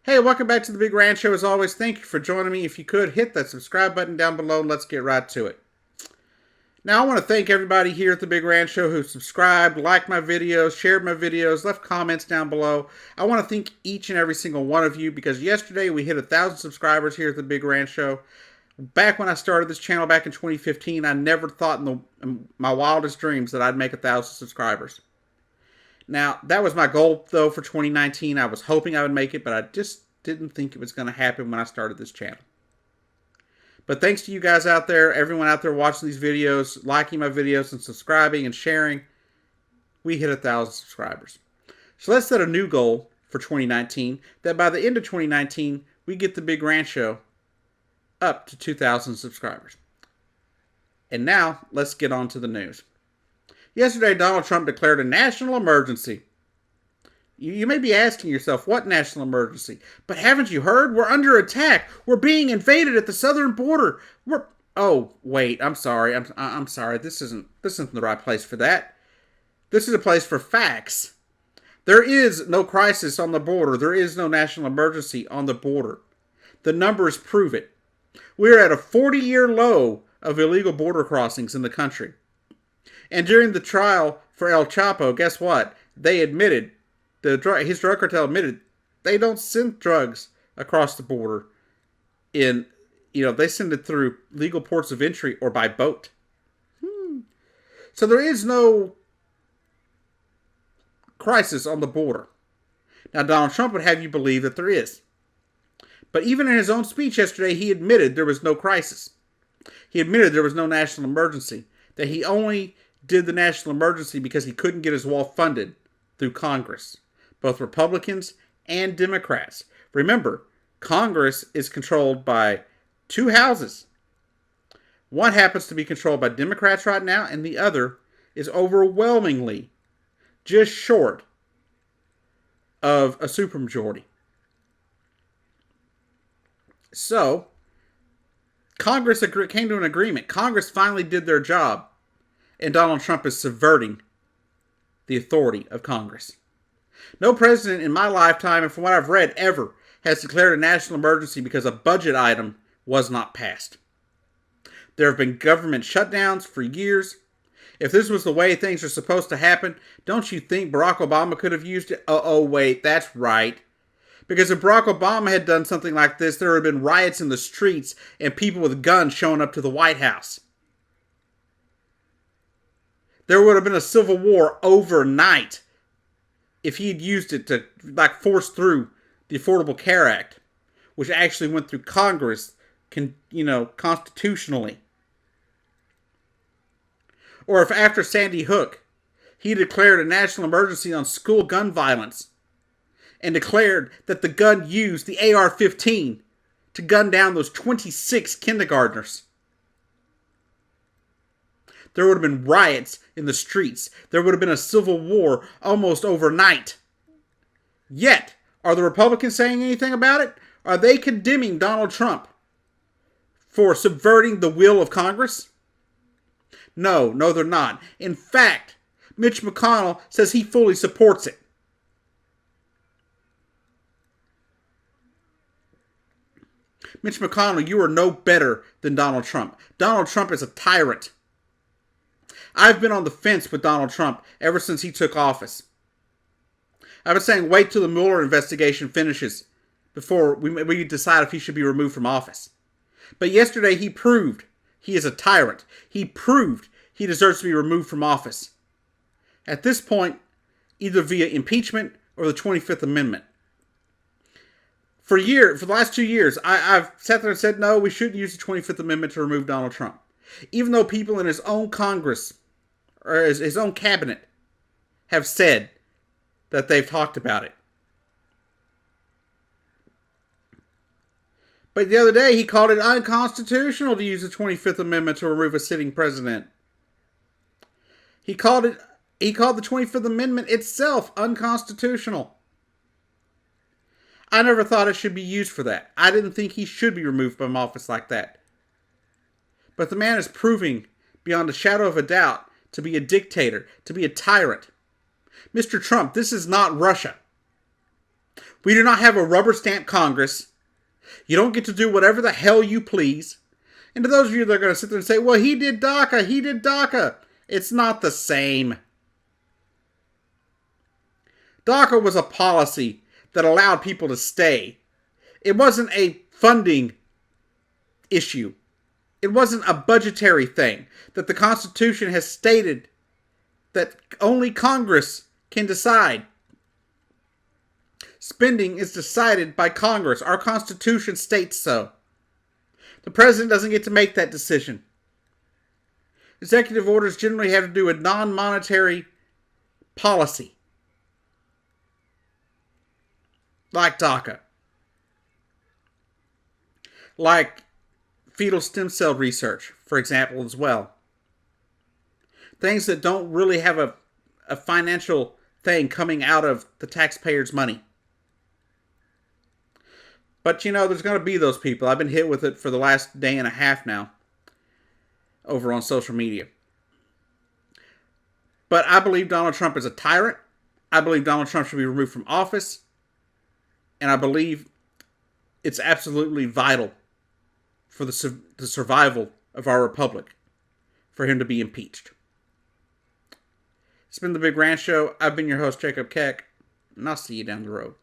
Hey, welcome back to the Big Rant Show. As always, thank you for joining me. If you could, hit that subscribe button down below and let's get right to it. Now, I want to thank everybody here at the Big Rant Show who subscribed, liked my videos, shared my videos, left comments down below. I want to thank each and every single one of you because yesterday we hit 1,000 subscribers here at the Big Rant Show. Back when I started this channel back in 2015, I never thought in my wildest dreams that I'd make 1,000 subscribers. Now, that was my goal, though, for 2019. I was hoping I would make it, but I just didn't think it was going to happen when I started this channel. But thanks to you guys out there, everyone out there watching these videos, liking my videos and subscribing and sharing, we hit 1,000 subscribers. So let's set a new goal for 2019, that by the end of 2019, we get the Big Rant Show up to 2,000 subscribers. And now, let's get on to the news. Yesterday, Donald Trump declared a national emergency. You may be asking yourself, what national emergency? But haven't you heard? We're under attack. We're being invaded at the southern border. Oh, wait, I'm sorry. I'm sorry. This isn't the right place for that. This is a place for facts. There is no crisis on the border. There is no national emergency on the border. The numbers prove it. We're at a 40-year low of illegal border crossings in the country. And during the trial for El Chapo, guess what? They admitted, his drug cartel admitted, they don't send drugs across the border they send it through legal ports of entry or by boat. So there is no crisis on the border. Now, Donald Trump would have you believe that there is. But even in his own speech yesterday, he admitted there was no crisis. He admitted there was no national emergency, that he only did the national emergency because he couldn't get his wall funded through Congress, both Republicans and Democrats. Remember, Congress is controlled by two houses. One happens to be controlled by Democrats right now, and the other is overwhelmingly just short of a supermajority. So, Congress came to an agreement. Congress finally did their job. And Donald Trump is subverting the authority of Congress. No president in my lifetime, and from what I've read, ever has declared a national emergency because a budget item was not passed. There have been government shutdowns for years. If this was the way things are supposed to happen, don't you think Barack Obama could have used it? Oh, wait, that's right. Because if Barack Obama had done something like this, there would have been riots in the streets and people with guns showing up to the White House. There would have been a civil war overnight if he had used it to force through the Affordable Care Act, which actually went through Congress, constitutionally. Or if after Sandy Hook, he declared a national emergency on school gun violence and declared that the gun used, the AR-15, to gun down those 26 kindergartners. There would have been riots in the streets. There would have been a civil war almost overnight. Yet, are the Republicans saying anything about it? Are they condemning Donald Trump for subverting the will of Congress? No, they're not. In fact, Mitch McConnell says he fully supports it. Mitch McConnell, you are no better than Donald Trump. Donald Trump is a tyrant. I've been on the fence with Donald Trump ever since he took office. I've been saying wait till the Mueller investigation finishes before we decide if he should be removed from office. But yesterday he proved he is a tyrant. He proved he deserves to be removed from office. At this point, either via impeachment or the 25th Amendment. For the last 2 years, I've sat there and said, no, we shouldn't use the 25th Amendment to remove Donald Trump. Even though people in his own Congress, or his own cabinet, have said that they've talked about it. But the other day, he called it unconstitutional to use the 25th Amendment to remove a sitting president. He called the 25th Amendment itself unconstitutional. I never thought it should be used for that. I didn't think he should be removed from office like that. But the man is proving, beyond a shadow of a doubt, to be a dictator, to be a tyrant. Mr. Trump, this is not Russia. We do not have a rubber stamp Congress. You don't get to do whatever the hell you please. And to those of you that are going to sit there and say, well, he did DACA, he did DACA. It's not the same. DACA was a policy that allowed people to stay. It wasn't a funding issue. It wasn't a budgetary thing that the Constitution has stated that only Congress can decide. Spending is decided by Congress. Our Constitution states so. The president doesn't get to make that decision. Executive orders generally have to do with non-monetary policy. Like DACA. Like fetal stem cell research, for example, as well. Things that don't really have a financial thing coming out of the taxpayers' money. But, you know, there's going to be those people. I've been hit with it for the last day and a half now over on social media. But I believe Donald Trump is a tyrant. I believe Donald Trump should be removed from office. And I believe it's absolutely vital for the survival of our republic for him to be impeached. It's been the Big Rant Show. I've been your host, Jacob Keck, and I'll see you down the road.